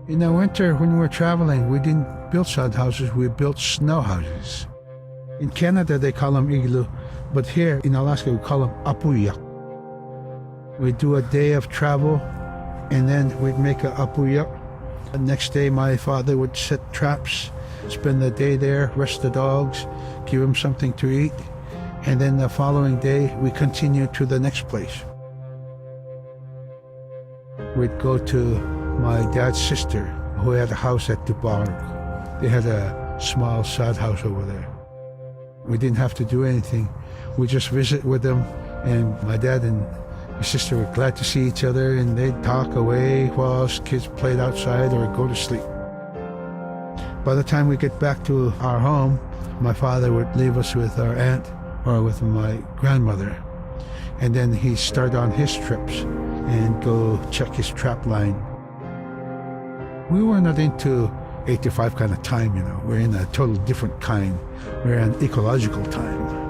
In the winter, when we were traveling, we didn't build sod houses, we built snow houses. In Canada, they call them igloo, but here in Alaska, we call them apuyak. We'd do a day of travel, and then we'd make a apuyak. The next day, my father would set traps, spend the day there, rest the dogs, give them something to eat, and then the following day, we continued to the next place. We'd go to my dad's sister, who had a house at Dubai. They had a small sod house over there. We didn't have to do anything. We just visit with them, and my dad and my sister were glad to see each other, and they'd talk away while us kids played outside or go to sleep. By the time we get back to our home, my father would leave us with our aunt or with my grandmother, and then he'd start on his trips and go check his trap line. We were not into 8 to 5 kind of time, you know. We're in a total different kind. We're in ecological time.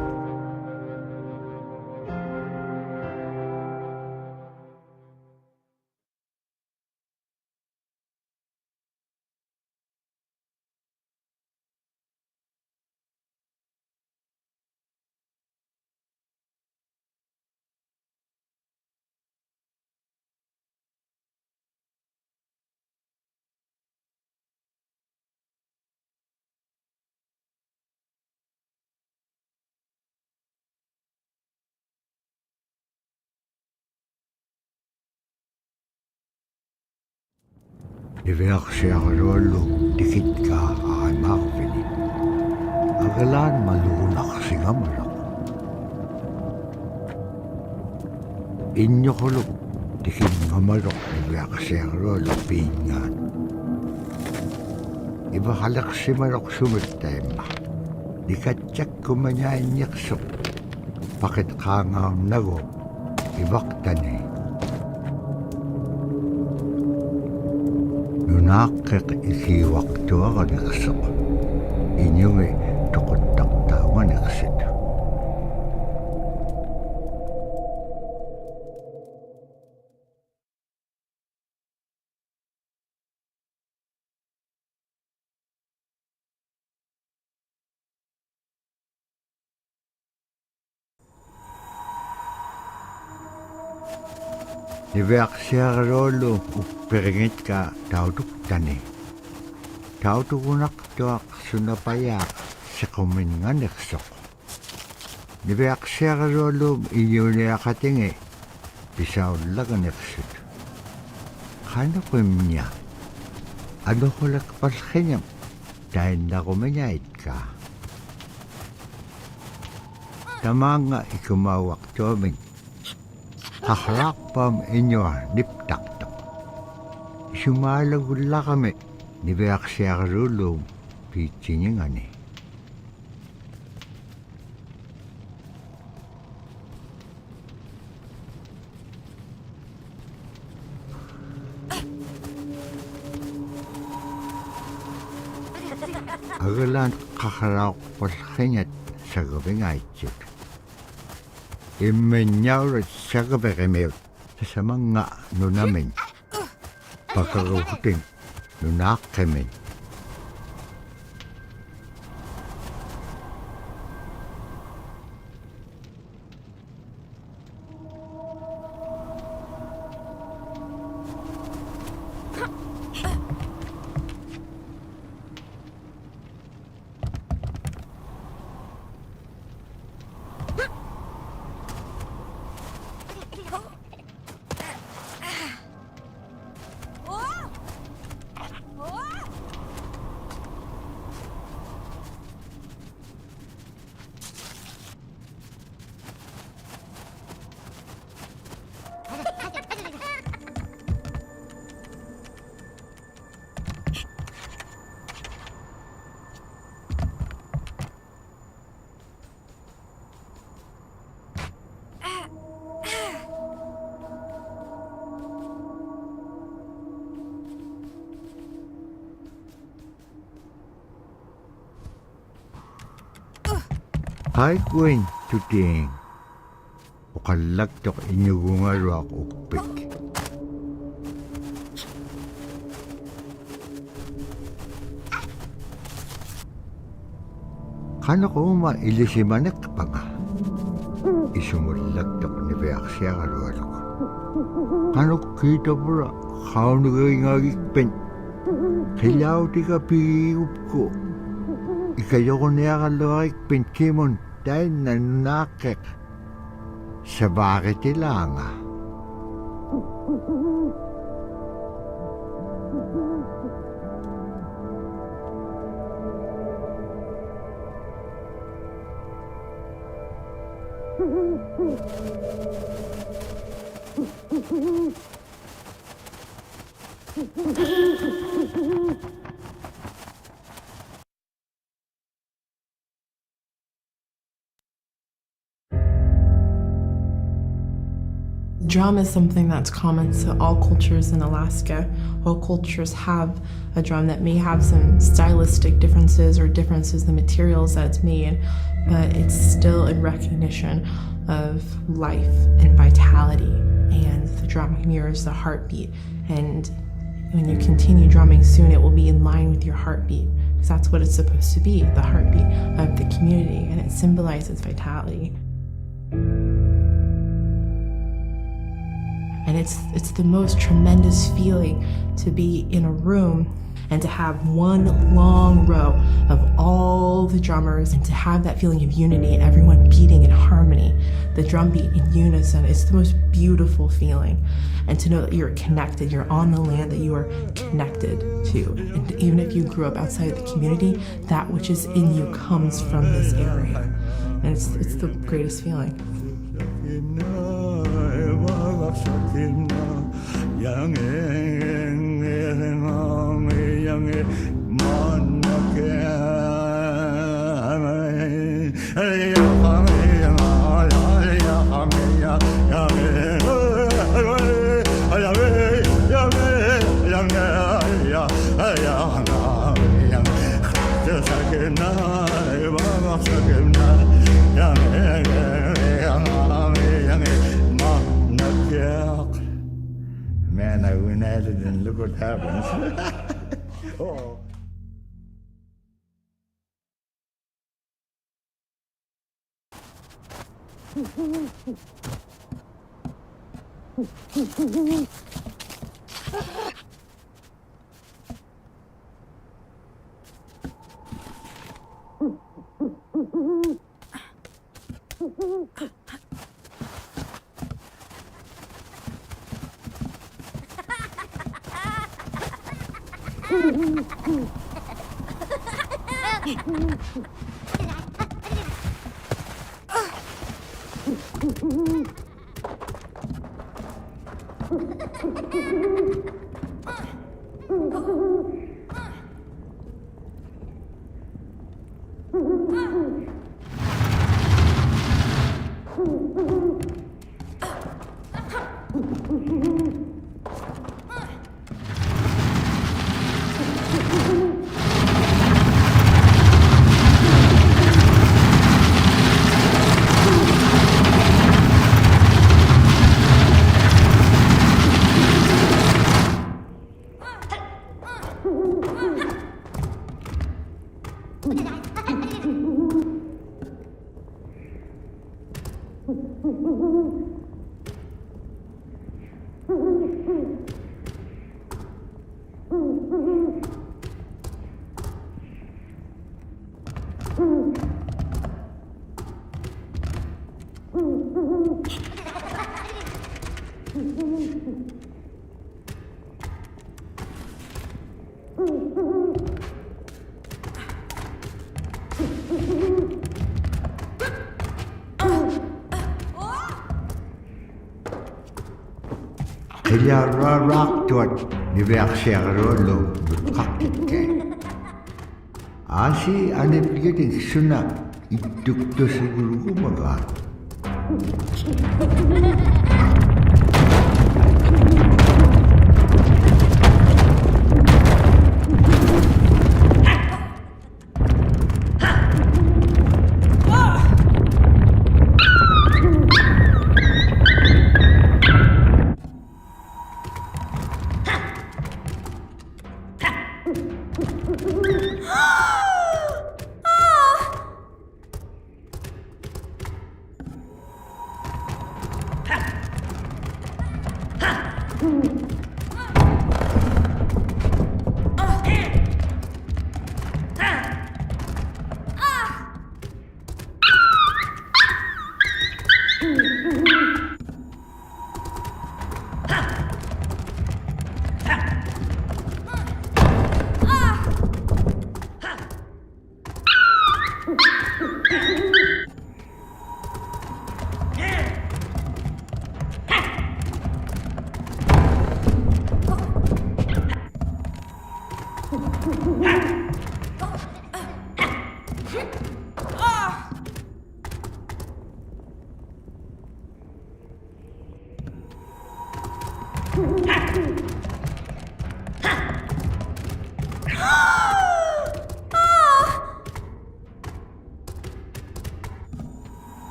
Iverksiarluallu tikitkaa aimarvini. Agalaan maluunaqsingamalaq. Innoquluk tikinngamaluq iverksiarluallu piingaan. Ivahalaqsimaluq sumittaimma. Nikatjakkumanyainniqsuq. Paqitqaangaarnagu ivaqtani. Nunaaqqeq isiuaqtuaraniqsuq. Inyungi toquttaqtaawaniqsit. Niveaksiarolu upperingit ka tautuktani. Tautukunaqtuaq sunapayaaq siquminganiqsoq. Niveaksiarolu iyuniaqatingi pisaullaganiqsut. Qanuqimnia anuqulaqpallqiñam tainnaqumiñaitka. Tamaanga ikumauaqtuamin qaqlaaqpam iñua niptaqtaq. Isumaalagullaqami niveaksiarulu piitsiningani. Agalaan qaqlaaqpallqiñat sagavingaitzut. Immenjauret sagavegimiut samanga nunamin. Pakaruhutin nunaqqimin. Haikuin tuting. Uqallaktoq iñugungaruaq uppik. Qanuq uma ilisimanaqpaqa. Isumullaktoq niveaksiagarualuq. Qanuq kiitapura qaunugingagikpen. Qilautika piigupku. Ikayoquniaqalluarikpin kimun tainna nunaaqqiq sabaaqitilaanga. Drum is something that's common to all cultures in Alaska. All cultures have a drum that may have some stylistic differences or differences in the materials that it's made, but it's still in recognition of life and vitality. And the drum mirrors the heartbeat. And when you continue drumming soon, it will be in line with your heartbeat, because that's what it's supposed to be, the heartbeat of the community, and it symbolizes vitality. And it's the most tremendous feeling to be in a room and to have one long row of all the drummers and to have that feeling of unity and everyone beating in harmony, the drum beat in unison. It's the most beautiful feeling. And to know that you're connected, you're on the land that you are connected to. And even if you grew up outside of the community, that which is in you comes from this area. And it's the greatest feeling. Man, I went at it and look what happens. Oh. Kiliarrarak tuat diverserolo lutkakike. Asi anipgiting sunak itukto siguro kumagat.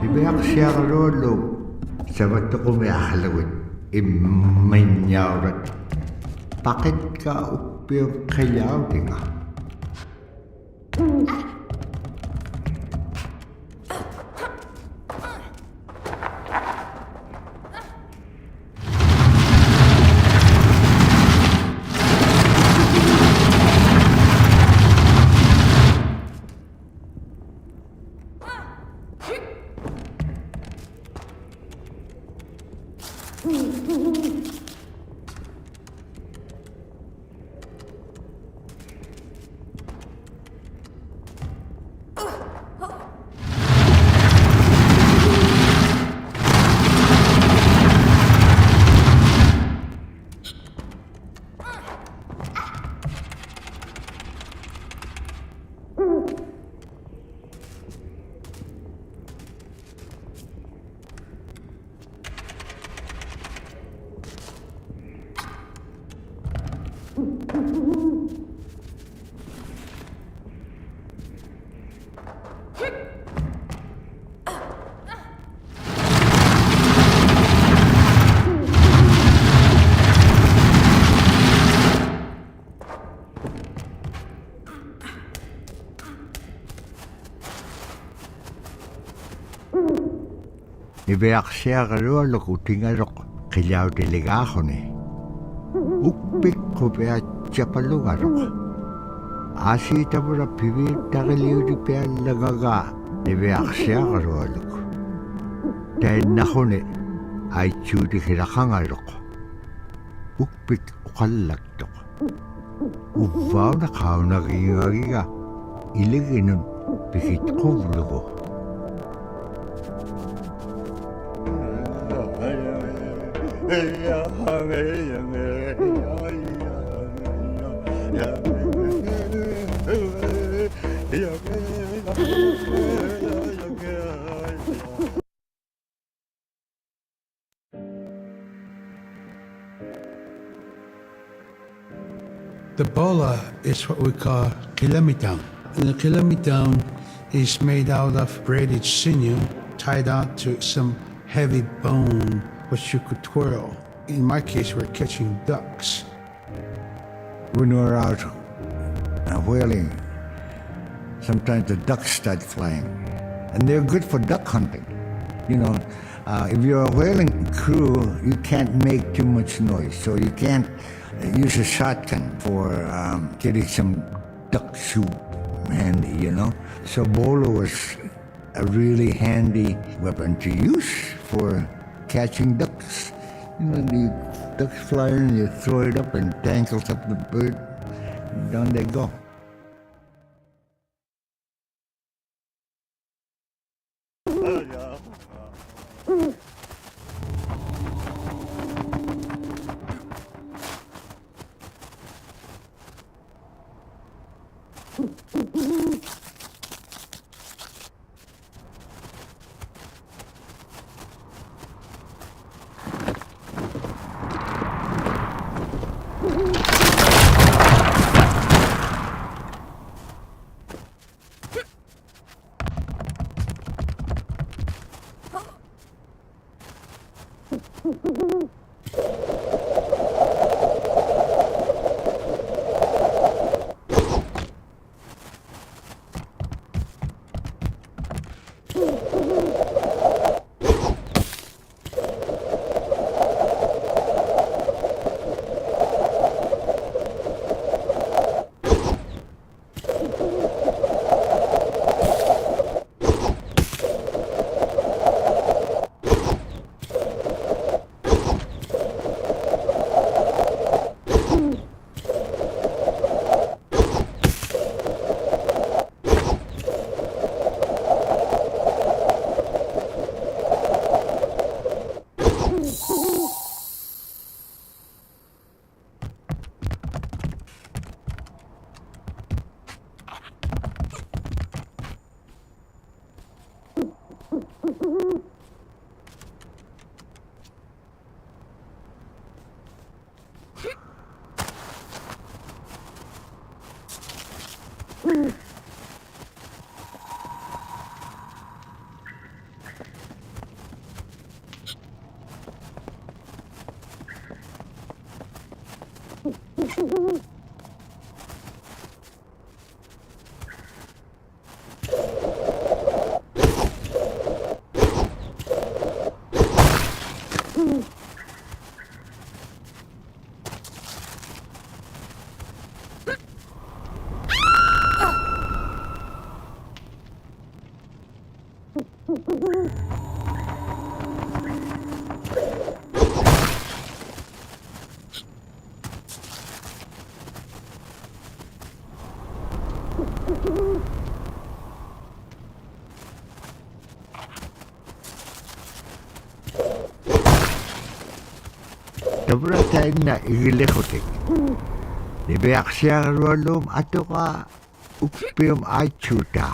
Diverserolo sabat ko may ahalawin imanyarat. Bakit ka upiyang kayaw tinga? Ibeaksiagallualluku tingaluq qillautiligaaquni ukpikqupiatchapallugaluq aasiitamula piviittaqiliutipiallagaga ibeaksiagalualluk tainnaquni aitsuutiqilaqangaluq ukpik uqallaktuq uvvauna qaunagigagiga iliginun pikitquvlugu The bola is what we call kilamitan. And the kilamitan is made out of braided sinew tied on to some heavy bone which you could twirl. In my case, we're catching ducks. When we're out whaling, sometimes the ducks start flying. And they're good for duck hunting. You know, if you're a whaling crew, you can't make too much noise. So you can't use a shotgun for getting some duck soup handy, you know. So bolo was a really handy weapon to use for catching ducks. You know, the ducks fly in, you throw it up and tangles up the bird, and down they go. Tabrataina igilihutik. Libeaksiagalluallum atuqa ukpium aichuta.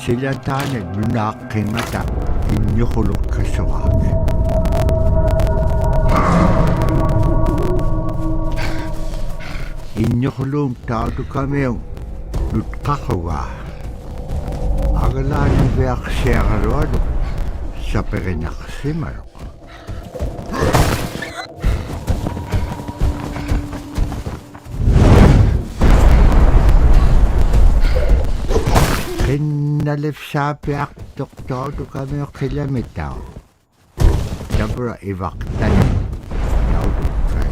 Sila tanig lunaking mata inyo hulog kasawag. Inyo hulong tao kami yung lutkakawa. Agalan yung biyak siya karwado sa perinakasimaro. Kinalip sa piyak doktor kami yung kilamitaw. Dabra ibaktan yaw dukay.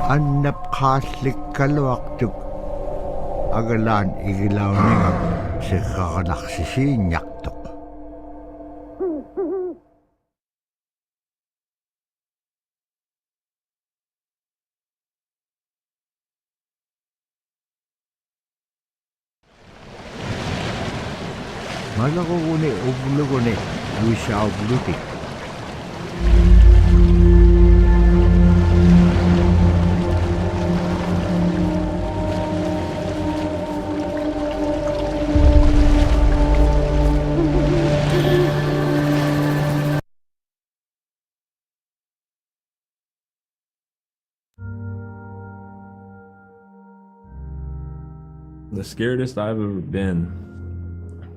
Anap kaslik kalwaktuk agalan igilaw ningam si kakanaksisinyak. Malakuguni ubluguni wisha ubluti. The scaredest I've ever been,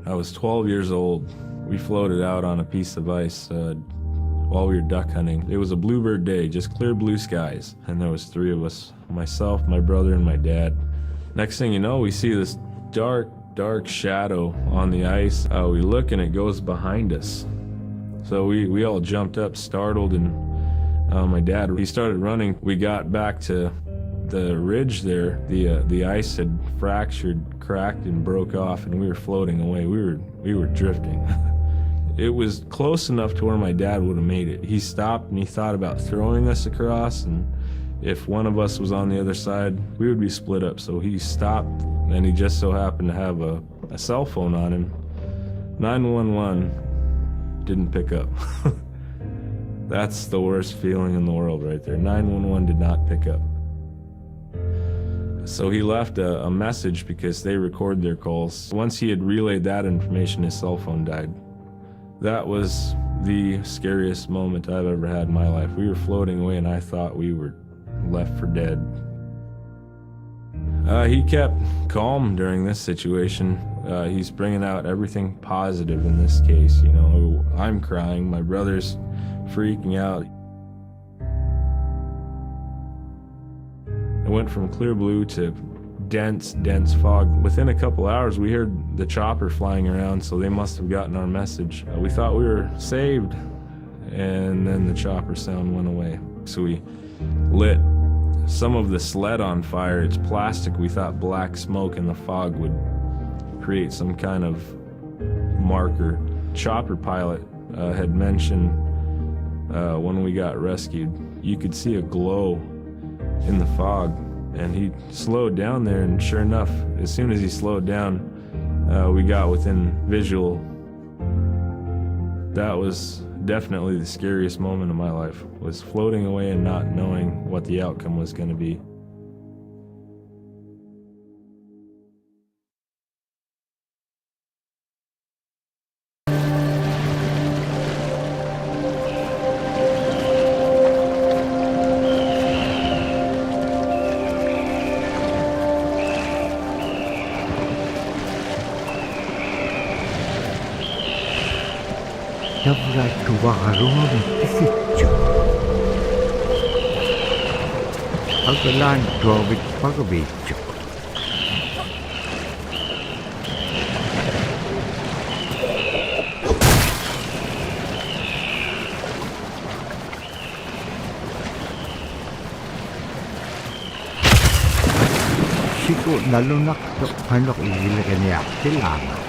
I was 12 years old. We floated out on a piece of ice while we were duck hunting. It was a bluebird day, just clear blue skies. And there was 3 of us, myself, my brother, and my dad. Next thing you know, we see this dark shadow on the ice. We look and it goes behind us. So we all jumped up, startled, and my dad, he started running. We got back to the ridge there. The ice had fractured, cracked, and broke off, and we were floating away. We were drifting. It was close enough to where my dad would have made it. He stopped and he thought about throwing us across, and if one of us was on the other side, we would be split up. So he stopped, and he just so happened to have a cell phone on him. 911 didn't pick up. That's the worst feeling in the world right there. 911 did not pick up. So he left a message because they record their calls. Once he had relayed that information, his cell phone died. That was the scariest moment I've ever had in my life. We were floating away and I thought we were left for dead. He kept calm during this situation. He's bringing out everything positive in this case. You know, I'm crying, my brother's freaking out. It went from clear blue to dense fog. Within a couple hours, we heard the chopper flying around, so they must have gotten our message. We thought we were saved, and then the chopper sound went away. So we lit some of the sled on fire. It's plastic. We thought black smoke in the fog would create some kind of marker. Chopper pilot had mentioned when we got rescued, you could see a glow in the fog, and he slowed down there, and sure enough, as soon as he slowed down, we got within visual. That was definitely the scariest moment of my life, was floating away and not knowing what the outcome was going to be. Dovrei trovare uno ufficio. Pagland trovi pagaviccio. Sigur nalunok to panok ilagay niya kailangan.